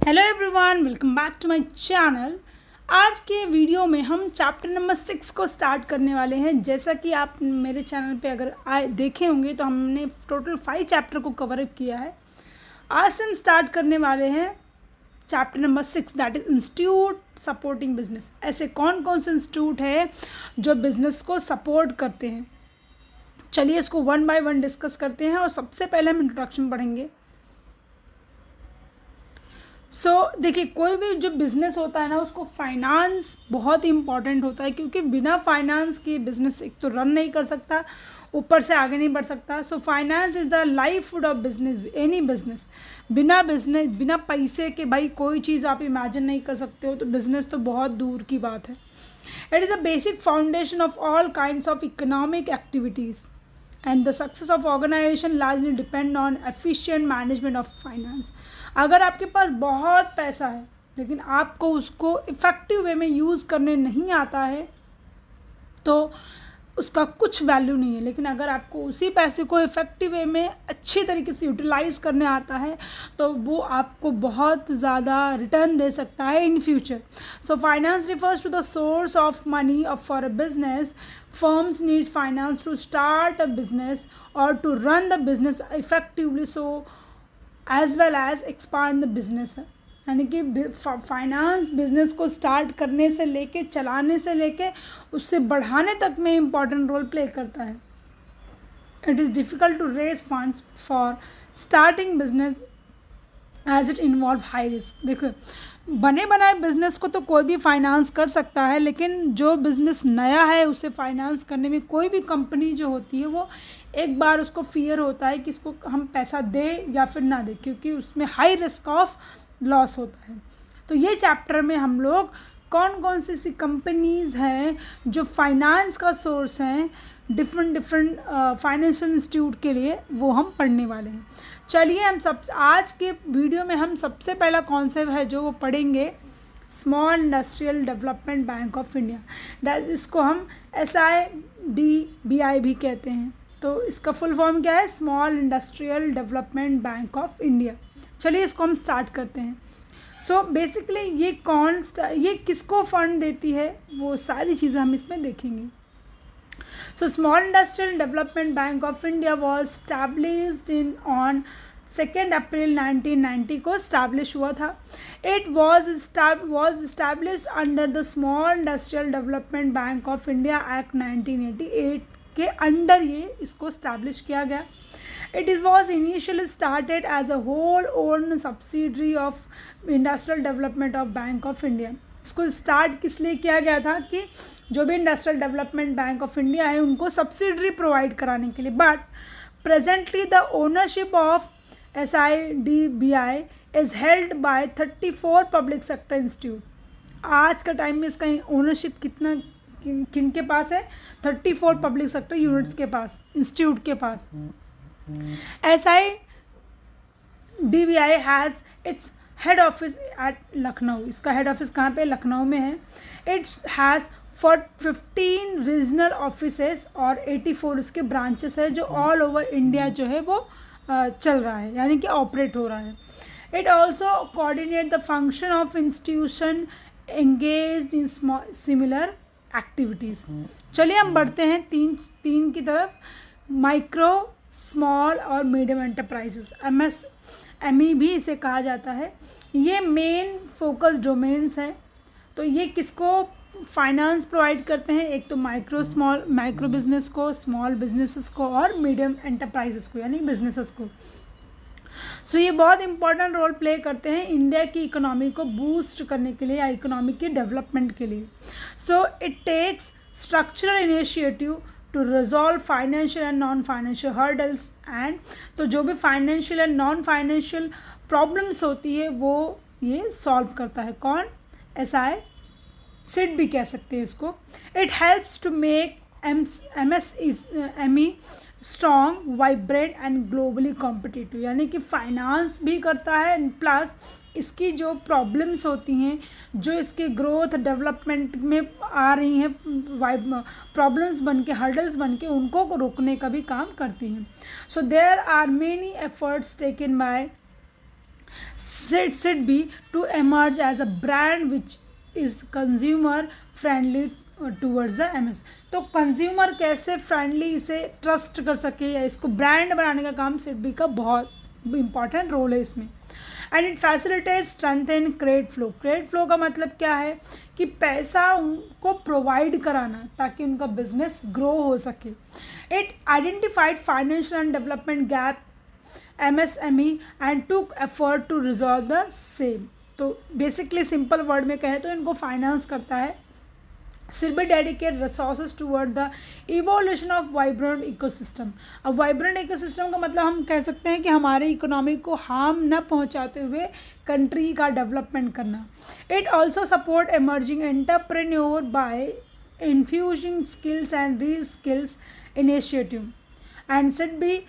Hello everyone, welcome back to my channel. आज के video में हम चैप्टर नंबर 6 को स्टार्ट करने वाले हैं। जैसा कि आप मेरे चैनल पे अगर देखे होंगे तो हमने टोटल 5 चैप्टर को कवर अप किया है। आज से हम स्टार्ट करने वाले हैं chapter number 6, that is institute supporting business. ऐसे कौन कौन से इंस्टीट्यूट है जो बिजनेस को सपोर्ट करते हैं। चलिए इसको वन बाय वन डिस्कस करते हैं और सबसे पहले हम इंट्रोडक्शन पढ़ेंगे। देखिए, कोई भी जो बिज़नेस होता है ना, उसको फाइनेंस बहुत ही इम्पॉर्टेंट होता है, क्योंकि बिना फाइनेंस के बिज़नेस एक तो रन नहीं कर सकता, ऊपर से आगे नहीं बढ़ सकता। So finance is the life food of business, any business. बिना पैसे के भाई कोई चीज़ आप इमेजिन नहीं कर सकते हो, तो बिज़नेस तो बहुत दूर की बात है। It is a basic foundation of all kinds of economic activities and the success of organization largely depend on efficient management of finance। अगर आपके पास बहुत पैसा है लेकिन आपको उसको इफ़ेक्टिव वे में यूज़ करने नहीं आता है तो उसका कुछ वैल्यू नहीं है। लेकिन अगर आपको उसी पैसे को इफ़ेक्टिव वे में अच्छी तरीके से यूटिलाइज़ करने आता है तो वो आपको बहुत ज़्यादा रिटर्न दे सकता है in future. So finance refers to the source of money for a business. Firms need finance to start a business or to run the business effectively, so as well as expand the business। यानी कि finance business को start करने से लेके, चलाने से लेके उससे बढ़ाने तक में इम्पॉर्टेंट रोल प्ले करता है। It is difficult to raise funds for starting business as it involve high risk. देखो, बने बनाए बिज़नेस को तो कोई भी फाइनेंस कर सकता है, लेकिन जो बिज़नेस नया है उसे फाइनेंस करने में कोई भी कंपनी जो होती है वो एक बार उसको फियर होता है कि इसको हम पैसा दें या फिर ना दें, क्योंकि उसमें हाई रिस्क ऑफ लॉस होता है। तो ये चैप्टर में हम लोग कौन कौन सी ऐसी कंपनीज़ हैं जो फाइनेंस का सोर्स हैं डिफरेंट फाइनेंशियल इंस्टीट्यूट के लिए, वो हम पढ़ने वाले हैं। चलिए आज के वीडियो में हम सबसे पहला कॉन्सेप्ट है जो वो पढ़ेंगे, small industrial development bank of India. That इसको हम SIDBI भी कहते हैं। तो इसका फुल फॉर्म क्या है? Small industrial development bank of India. चलिए इसको हम स्टार्ट करते हैं। सो बेसिकली ये किसको फंड देती है, वो सारी चीज़ें हम इसमें देखेंगे। So Small Industrial Development Bank of India was established on 2nd April 1990 को establish हुआ था। It was established under the Small Industrial Development Bank of India Act 1988 के अंडर ये इसको establish किया गया। It was initially started as a whole owned subsidiary of Industrial Development of Bank of India। इसको start किस लिए किया गया था कि जो भी industrial development bank of India है उनको सब्सिडरी प्रोवाइड कराने के लिए। But presently the ownership of SIDBI is held by 34 public sector institute. आज का टाइम में इसका ओनरशिप किन के पास है? 34 पब्लिक सेक्टर यूनिट्स के पास, इंस्टीट्यूट के पास। SIDBI has its head office at Lucknow. इसका हेड ऑफिस कहाँ पे? लखनऊ में है। इट्स हैज़ 15 रीजनल ऑफिसेस और 84 इसके ब्रांचेस है जो ऑल ओवर इंडिया जो है वो चल रहा है, यानी कि ऑपरेट हो रहा है। It also coordinate the function of institution engaged in similar activities. चलिए हम बढ़ते हैं तीन की तरफ। माइक्रो, स्मॉल और मीडियम एंटरप्राइजेस, MSME भी इसे कहा जाता है। ये मेन फोकस डोमेन्स हैं। तो ये किसको फाइनेंस प्रोवाइड करते हैं? एक तो माइक्रो बिजनेस को, स्मॉल बिजनेसेस को और मीडियम एंटरप्राइजेस को, यानी बिजनेसेस को। सो ये बहुत इंपॉर्टेंट रोल प्ले करते हैं इंडिया की इकोनॉमी को बूस्ट करने के लिए या इकोनॉमी के डेवलपमेंट के लिए। So it takes structural initiative to resolve financial and non financial hurdles and, तो जो भी financial and non financial problems होती है वो ये सॉल्व करता है। कौन? SID भी कह सकते हैं इसको। It helps to make MSME strong, vibrant and globally competitive, यानी कि फाइनेंस भी करता है प्लस इसकी जो प्रॉब्लम्स होती हैं, जो इसके ग्रोथ डेवलपमेंट में आ रही हैं प्रॉब्लम्स बन के, हर्डल्स बन के, उनको रोकने का भी काम करती हैं। So there are many efforts taken by SIDBI to emerge as a brand which is consumer friendly towards the MS। तो कंज्यूमर कैसे फ्रेंडली इसे ट्रस्ट कर सके या इसको ब्रांड बनाने का काम SIDBI का बहुत इंपॉर्टेंट रोल है इसमें। And it facilitate strengthen credit flow. Credit flow का मतलब क्या है कि पैसा उनको प्रोवाइड कराना ताकि उनका बिजनेस ग्रो हो सके। It identified financial and development gap MSME and took effort to resolve the same. तो बेसिकली सिंपल वर्ड में कहें तो इनको फाइनेंस करता है। SIDBI dedicate resources toward the evolution of vibrant ecosystem। अब वाइब्रेंट इकोसिस्टम का मतलब हम कह सकते हैं कि हमारे इकोनॉमी को हार्म न पहुंचाते हुए कंट्री का डेवलपमेंट करना। It also support emerging entrepreneur by infusing skills and reskills initiative. And SIDBI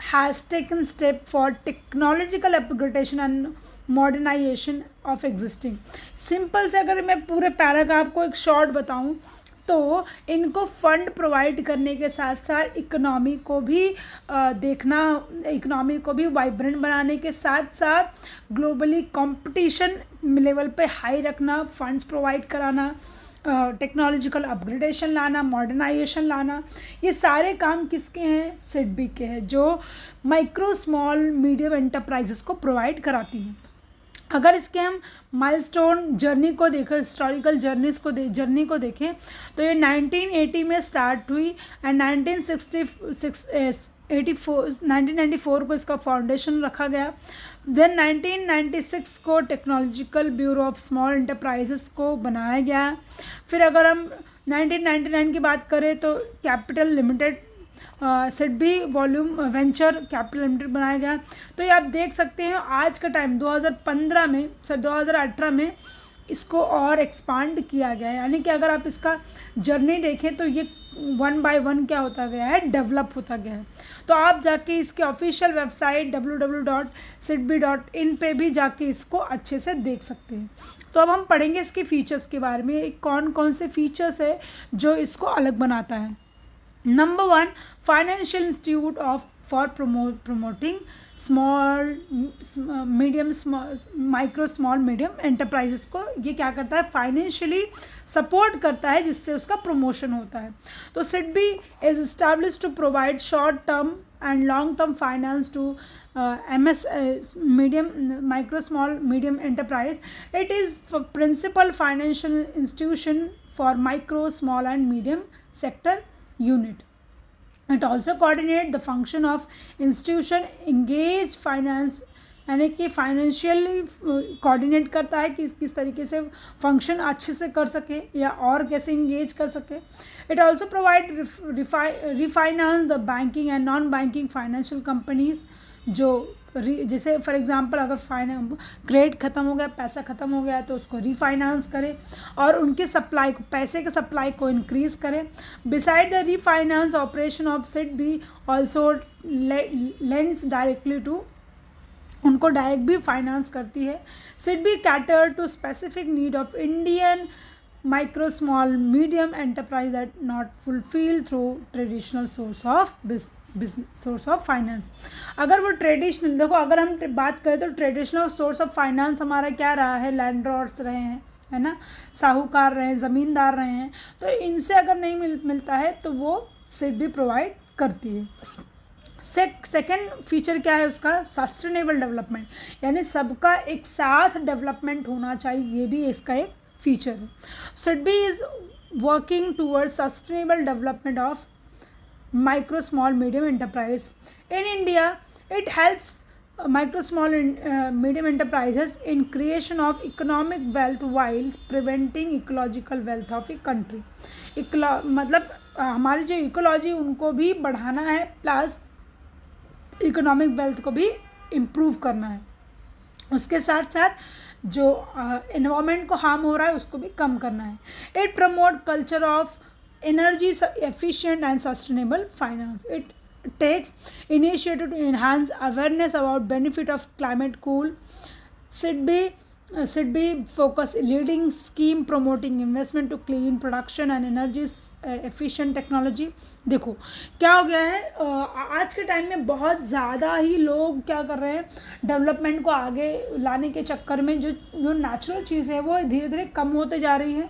has taken step for technological upgradation and modernization of existing। Simple से अगर मैं पूरे पैराग्राफ को एक शॉर्ट बताऊं तो इनको फंड प्रोवाइड करने के साथ साथ इकोनॉमी को भी देखना, इकोनॉमी को भी वाइब्रेंट बनाने के साथ साथ ग्लोबली कंपटीशन लेवल पे हाई रखना, फंड्स प्रोवाइड कराना, टेक्नोलॉजिकल अपग्रेडेशन लाना, मॉडर्नाइजेशन लाना, ये सारे काम किसके हैं? SIDBI के हैं, जो माइक्रो स्मॉल मीडियम एंटरप्राइजेस को प्रोवाइड कराती हैं। अगर इसके हम माइलस्टोन जर्नी को देखें, हिस्टोरिकल जर्नी को देखें तो ये 1980 में स्टार्ट हुई एंड 1994 को इसका फाउंडेशन रखा गया। देन 1996 को technological bureau of small enterprises को बनाया गया। फिर अगर हम 1999 की बात करें तो capital limited SIDBI volume venture capital limited बनाया गया। तो ये आप देख सकते हैं आज का टाइम 2018 में इसको और एक्सपांड किया गया है। यानी कि अगर आप इसका जर्नी देखें तो ये 1 बाय 1 क्या होता गया है? डेवलप होता गया है। तो आप जाके इसके ऑफिशियल वेबसाइट www.sidbi.in पे भी जाके इसको अच्छे से देख सकते हैं। तो अब हम पढ़ेंगे इसके फीचर्स के बारे में, कौन कौन से फीचर्स है जो इसको अलग बनाता है। Number 1, financial institute for promoting small medium micro small medium enterprises को ये क्या करता है? फाइनेंशियली सपोर्ट करता है, जिससे उसका प्रमोशन होता है। तो SIDBI is established to provide short term and long term finance to micro small medium enterprise. It is principal financial institution for micro small and medium sector unit। It also coordinate the function of institution engage finance, यानी कि financially coordinate करता है कि किस तरीके से function अच्छे से कर सके या और कैसे इंगेज कर सके। It also provide refinance the banking and non banking financial companies, जो जैसे फॉर एग्जांपल अगर क्रेडिट ख़त्म हो गया, पैसा ख़त्म हो गया तो उसको रीफाइनेंस करे और उनके सप्लाई को, पैसे के सप्लाई को इंक्रीज़ करे। Beside the refinance operation of SIDBI also lends directly to, उनको डायरेक्ट भी फाइनेंस करती है। SIDBI cater to specific need of Indian micro small medium enterprise that not fulfil through traditional source of finance. अगर वो traditional, देखो अगर हम बात करें तो ट्रेडिशनल सोर्स ऑफ फाइनेंस हमारा क्या रहा है? लैंडलॉर्ड्स रहे हैं, है ना, साहूकार रहे हैं, ज़मींदार रहे हैं। तो इनसे अगर नहीं मिलता है तो वो SIDBI प्रोवाइड करती है। सेकेंड फीचर क्या है उसका? सस्टेनेबल डेवलपमेंट, यानी सबका एक साथ डेवलपमेंट होना चाहिए, ये भी इसका एक फीचर है। SIDBI is working towards sustainable development of micro small medium enterprise in India. It helps micro small medium enterprises in creation of economic wealth while preventing ecological wealth of a country। मतलब हमारी जो ecology उनको भी बढ़ाना है plus economic wealth को भी improve करना है, उसके साथ साथ जो एनवायरनमेंट को हार्म हो रहा है उसको भी कम करना है। It promote culture of energy efficient and sustainable finance. It takes initiative to enhance awareness about benefit of climate cool. SIDBI focus leading scheme promoting investment to clean production and energy efficient technology. देखो क्या हो गया है, आज के time में बहुत ज़्यादा ही लोग क्या कर रहे हैं, डेवलपमेंट को आगे लाने के चक्कर में जो जो नेचुरल चीज़ है वो धीरे धीरे कम होते जा रही है।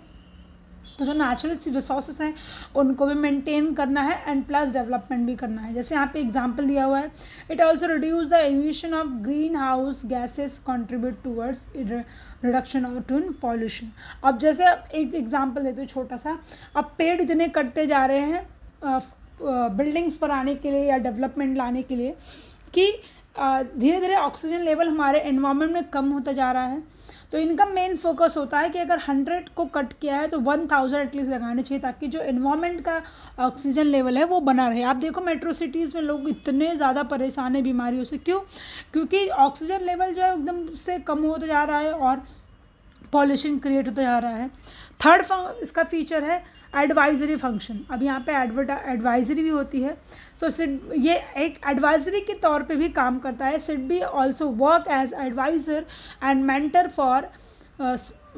तो जो नेचुरल रिसोर्सेज हैं उनको भी मेंटेन करना है एंड प्लस डेवलपमेंट भी करना है। जैसे यहाँ पे एग्जांपल दिया हुआ है, it also reduce the emission of greenhouse gases contribute towards reduction of to pollution. अब जैसे एक एग्जांपल देते हो छोटा सा, अब पेड़ इतने कटते जा रहे हैं बिल्डिंग्स पर आने के लिए या डेवलपमेंट लाने के लिए कि धीरे धीरे ऑक्सीजन लेवल हमारे एनवायरनमेंट में कम होता जा रहा है। तो इनका मेन फोकस होता है कि अगर 100 को कट किया है तो 1000 एटलीस्ट लगाने चाहिए ताकि जो एनवायरनमेंट का ऑक्सीजन लेवल है वो बना रहे। आप देखो मेट्रो सिटीज़ में लोग इतने ज़्यादा परेशान हैं बीमारियों से, क्यों? क्योंकि ऑक्सीजन लेवल जो है एकदम से कम होता जा रहा है और पॉल्यूशन क्रिएट होता जा रहा है। थर्ड इसका फीचर है एडवाइजरी फंक्शन। अब यहाँ पे एडवाइजरी भी होती है। सो सिड ये एक एडवाइजरी के तौर पे भी काम करता है। SIDBI also work as adviser and mentor for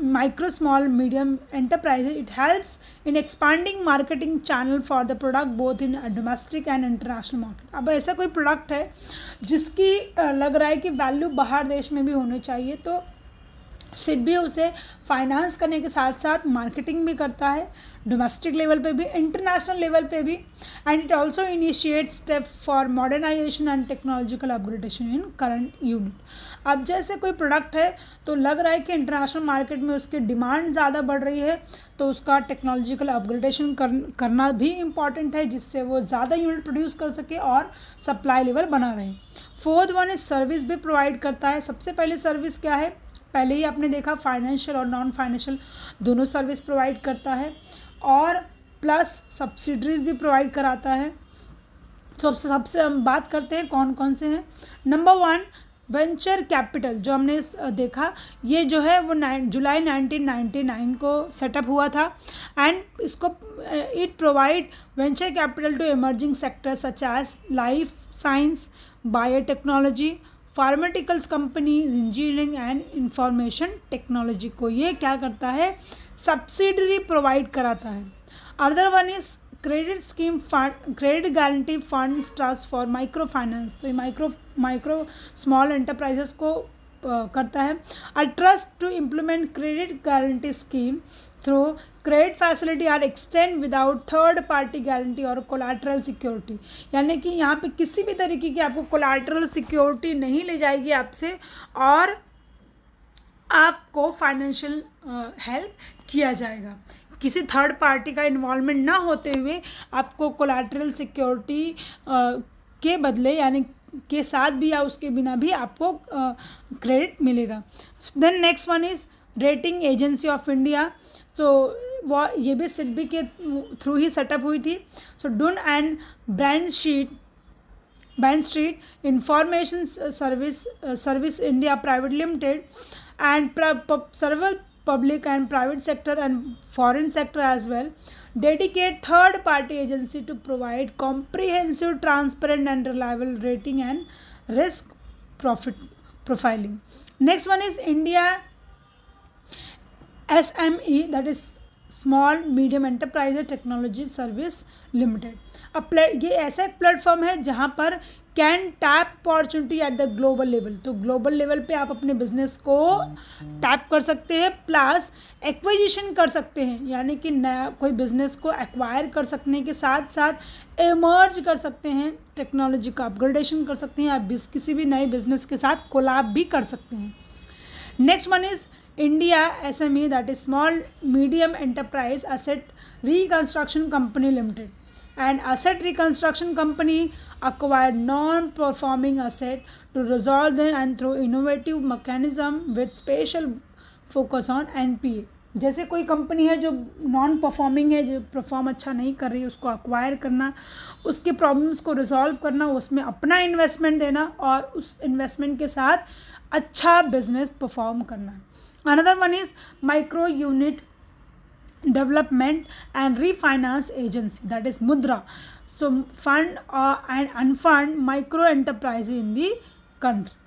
micro small medium enterprise. It helps in expanding marketing channel for the product both in domestic and international market. अब ऐसा कोई प्रोडक्ट है जिसकी लग रहा है कि वैल्यू बाहर देश में भी होनी चाहिए, तो सिड भी उसे फाइनेंस करने के साथ साथ मार्केटिंग भी करता है डोमेस्टिक लेवल पे भी, इंटरनेशनल लेवल पे भी। And it also initiate step for modernisation and technological upgradation in current unit. अब जैसे कोई प्रोडक्ट है तो लग रहा है कि इंटरनेशनल मार्केट में उसकी डिमांड ज़्यादा बढ़ रही है, तो उसका टेक्नोलॉजिकल अपग्रेडेशन करना भी इम्पॉर्टेंट है जिससे वो ज़्यादा यूनिट प्रोड्यूस कर सके और सप्लाई लेवल बना रहे। फोर्थ वन इज सर्विस भी प्रोवाइड करता है। सबसे पहले सर्विस क्या है, पहले ही आपने देखा फाइनेंशियल और नॉन फाइनेंशियल दोनों सर्विस प्रोवाइड करता है और प्लस सब्सिडरीज भी प्रोवाइड कराता है। तो सबसे हम बात करते हैं कौन कौन से हैं। नंबर 1 वेंचर कैपिटल, जो हमने देखा ये जो है वो जुलाई 1999 को सेटअप हुआ था एंड इसको it provide venture capital to emerging sectors such as life science, biotechnology, pharmaceuticals company, engineering and information technology को ये क्या करता है, सब्सिडरी प्रोवाइड कराता है। Other one is credit scheme fund, credit guarantee funds trust for micro finance, तो ये micro small enterprises को करता है। A trust to implement credit guarantee scheme through credit facility are extend without third party guarantee और collateral security, यानी कि यहाँ पे किसी भी तरीके की आपको कोलैटरल सिक्योरिटी नहीं ले जाएगी आपसे और आपको फाइनेंशियल हेल्प किया जाएगा। किसी थर्ड पार्टी का इन्वॉल्वमेंट ना होते हुए आपको कोलैटरल सिक्योरिटी के बदले यानी के साथ भी या उसके बिना भी आपको क्रेडिट मिलेगा। Then next one is rating agency of India, तो वो ये भी सिडबी के थ्रू ही सेटअप हुई थी। So Dun and Bradstreet information service India private limited and several public and private sector and foreign sector as well dedicate third party agency to provide comprehensive, transparent and reliable rating and risk profit profiling. Next one is India SME, that is small medium enterprise technology service limited. अब ये ऐसा एक platform है जहाँ पर can tap opportunity at the global level, तो global level पे आप अपने बिजनेस को टैप कर सकते हैं प्लस एक्विजिशन कर सकते हैं, यानी कि नया कोई बिजनेस को एक्वायर कर सकने के साथ साथ एमर्ज कर सकते हैं, टेक्नोलॉजी का अपग्रेडेशन कर सकते हैं, आप किसी भी नए बिजनेस के साथ कोलैब भी कर सकते हैं। Next one is India SME, that is small medium enterprise asset reconstruction company limited, and asset reconstruction company acquire non-performing asset to resolve them and through innovative mechanism with special focus on NPA। जैसे कोई company है जो non performing है, जो perform अच्छा नहीं कर रही है, उसको अक्वायर करना, उसके प्रॉब्लम्स को रिजॉल्व करना, उसमें अपना इन्वेस्टमेंट देना और उस इन्वेस्टमेंट के साथ अच्छा बिजनेस परफॉर्म करना। Another one is micro unit development and refinance agency, that is Mudra, so fund and unfund micro enterprise in the country.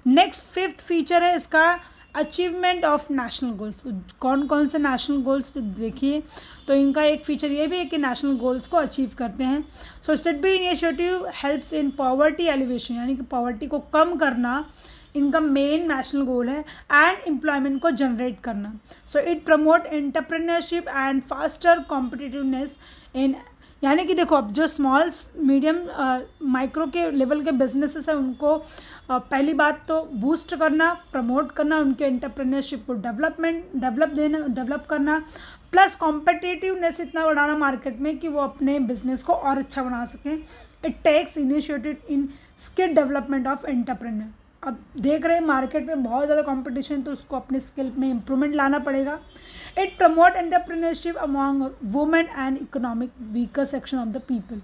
Next 5th feature है इसका अचीवमेंट ऑफ नेशनल गोल्स। तो कौन कौन से नेशनल गोल्स देखिए, तो इनका एक फीचर ये भी है कि नेशनल गोल्स को अचीव करते हैं। So SIDBI initiative helps in poverty alleviation, यानी कि पॉवर्टी को कम करना इनका मेन नेशनल गोल है, एंड एम्प्लॉयमेंट को जनरेट करना। So it promote entrepreneurship and faster competitiveness in, यानी कि देखो अब जो स्मॉल मीडियम माइक्रो के लेवल के बिजनेसेस हैं उनको पहली बात तो बूस्ट करना, प्रमोट करना, उनके एंटरप्रेन्योरशिप को डेवलप करना, प्लस कॉम्पिटिटिवनेस इतना बढ़ाना मार्केट में कि वो अपने बिजनेस को और अच्छा बना सकें। It takes initiative in skill development of entrepreneur. अब देख रहे हैं मार्केट में बहुत ज़्यादा कंपटीशन, तो उसको अपने स्किल में इम्प्रूवमेंट लाना पड़ेगा। It promote entrepreneurship among women and economic weaker section of the people.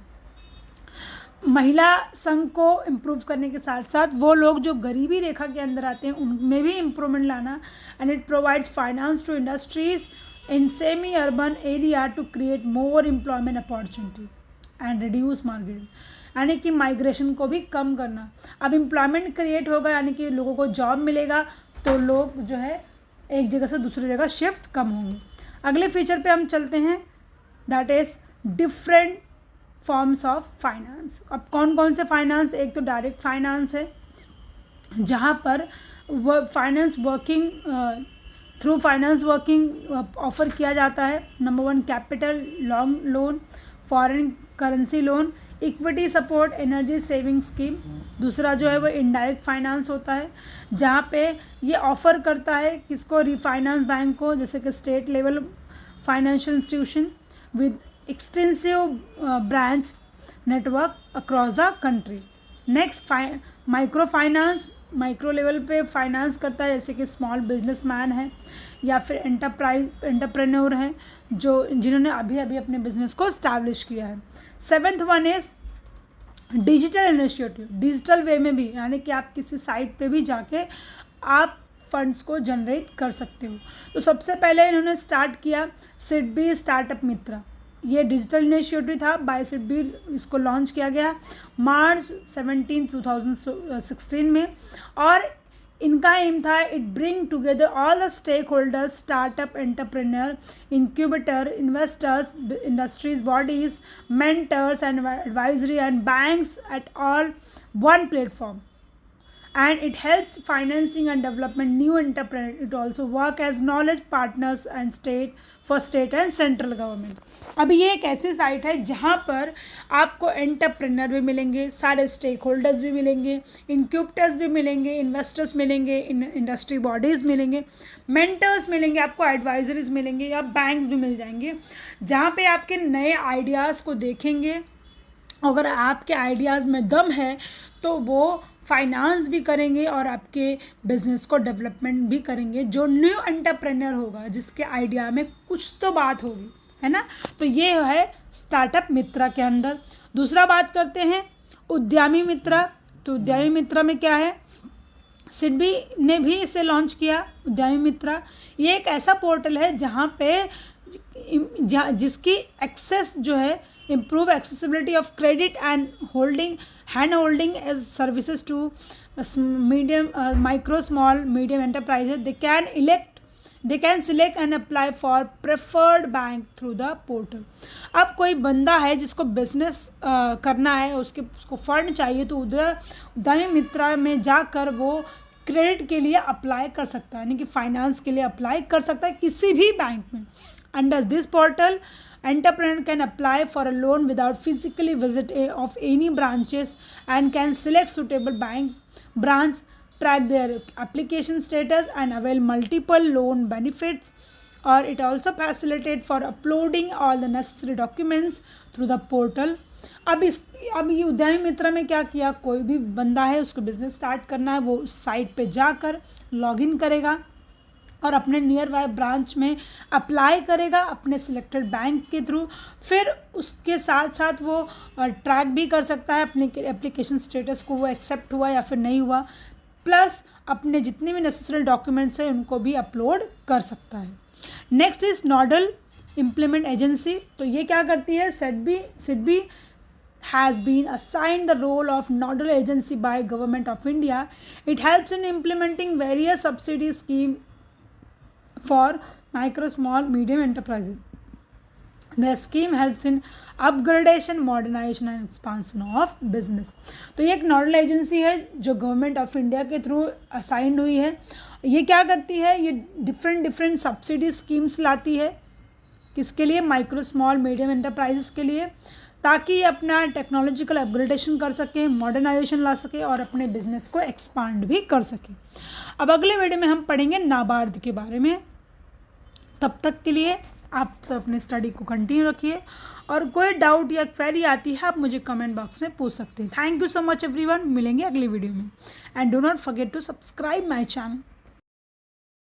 महिला संघ को इम्प्रूव करने के साथ साथ वो लोग जो गरीबी रेखा के अंदर आते हैं उनमें भी इम्प्रूवमेंट लाना। And it provides finance to industries in semi urban area to create more employment opportunity and reduce market, यानी कि माइग्रेशन को भी कम करना। अब एम्प्लॉयमेंट क्रिएट होगा, यानी कि लोगों को जॉब मिलेगा, तो लोग जो है एक जगह से दूसरी जगह शिफ्ट कम होंगे। अगले फीचर पे हम चलते हैं, that is different forms of finance. अब कौन कौन से फाइनेंस, एक तो डायरेक्ट फाइनेंस है जहाँ पर वो finance working through finance working offer किया जाता है। Number 1 capital long loan, foreign currency loan, equity support, energy saving scheme. दूसरा जो है वो इनडायरेक्ट फाइनेंस होता है जहाँ पे ये ऑफ़र करता है किसको, रिफाइनेंस बैंक को, जैसे कि state level financial institution with extensive branch network across the country. Next micro finance, micro level पे फाइनेंस करता है, जैसे कि स्मॉल बिजनेसमैन है या फिर एंटरप्रेन्योर हैं जिन्होंने अभी अभी अपने बिजनेस को इस्टेब्लिश किया है। 7th one is digital initiative, digital way में भी, यानी कि आप किसी साइट पे भी जाके आप फंड्स को जनरेट कर सकते हो। तो सबसे पहले इन्होंने स्टार्ट किया सिडबी स्टार्टअप मित्रा, ये डिजिटल इनिशिएटिव था बाय सिडबी, इसको लॉन्च किया गया मार्च 17, 2016 में। और इनका एम था it bring together all the stakeholders, startup, entrepreneur, incubator, investors, industries bodies, mentors and advisory and banks at all one platform, and it helps financing and development new entrepreneurs. It also work as knowledge partners and state and central government. अभी ये एक ऐसी site है जहाँ पर आपको entrepreneur भी मिलेंगे, सारे स्टेक होल्डर्स भी मिलेंगे, इंक्यूबेटर्स भी मिलेंगे, इन्वेस्टर्स मिलेंगे, इंडस्ट्री बॉडीज़ मिलेंगे, मेंटर्स मिलेंगे, आपको एडवाइजरीज मिलेंगे या बैंक्स भी मिल जाएंगे, जहाँ पे आपके नए आइडियाज़ को देखेंगे। अगर आपके आइडियाज़ में दम है तो वो फाइनेंस भी करेंगे और आपके बिजनेस को डेवलपमेंट भी करेंगे। जो न्यू एंटरप्रेन्योर होगा जिसके आइडिया में कुछ तो बात होगी, है ना। तो ये है स्टार्टअप मित्रा के अंदर। दूसरा बात करते हैं उद्यमी मित्रा। तो उद्यमी मित्रा में क्या है, सिडबी ने भी इसे लॉन्च किया उद्यमी मित्रा। ये एक ऐसा पोर्टल है जहाँ पे जिसकी एक्सेस जो है improve accessibility of credit and hand holding as services to medium micro small medium enterprises. They can select and apply for preferred bank through the portal. अब कोई बंदा है जिसको बिजनेस करना है, उसको फंड चाहिए, तो उधर उद्यमी मित्रा में जाकर वो क्रेडिट के लिए अप्लाई कर सकता है, यानी कि फाइनेंस के लिए अप्लाई कर सकता है किसी भी बैंक में। Under this portal entrepreneur can apply for a loan without physically visit of any branches and can select suitable bank branch, track their application status and avail multiple loan benefits. Or it also facilitate for uploading all the necessary documents through the portal. अब ये उद्यमी मित्रा में क्या किया, कोई भी बंदा है उसको बिजनेस स्टार्ट करना है, वो उस साइट पे जाकर लॉगिन करेगा और अपने नियर बाय ब्रांच में अप्लाई करेगा अपने सिलेक्टेड बैंक के थ्रू। फिर उसके साथ साथ वो ट्रैक भी कर सकता है अपने एप्लीकेशन स्टेटस को, वो एक्सेप्ट हुआ या फिर नहीं हुआ, प्लस अपने जितने भी नेसेसरी डॉक्यूमेंट्स हैं उनको भी अपलोड कर सकता है। Next is nodal implement agency. तो ये क्या करती है, SIDBI has been assigned the role of nodal agency by Government of India. It helps in implementing various subsidy scheme for micro, small, medium enterprises. The scheme helps in upgradation, modernization and expansion of business. तो ये एक nodal agency है जो government of India के through assigned हुई है. ये क्या करती है, ये डिफरेंट सब्सिडी स्कीम्स लाती है. किसके लिए? माइक्रो, स्मॉल, मीडियम एंटरप्राइजेस के लिए, ताकि ये अपना टेक्नोलॉजिकल अपग्रेडेशन कर सके, मॉडर्नाइजेशन ला सके और अपने बिजनेस को एक्सपांड भी कर सके. अब अगले वीडियो में हम पढ़ेंगे नाबार्ड के बारे में. तब तक के लिए आप सब अपने स्टडी को कंटिन्यू रखिए और कोई डाउट या क्वेरी आती है आप मुझे कमेंट बॉक्स में पूछ सकते हैं. Thank you so much everyone. मिलेंगे अगली वीडियो में. And do not forget to subscribe my channel.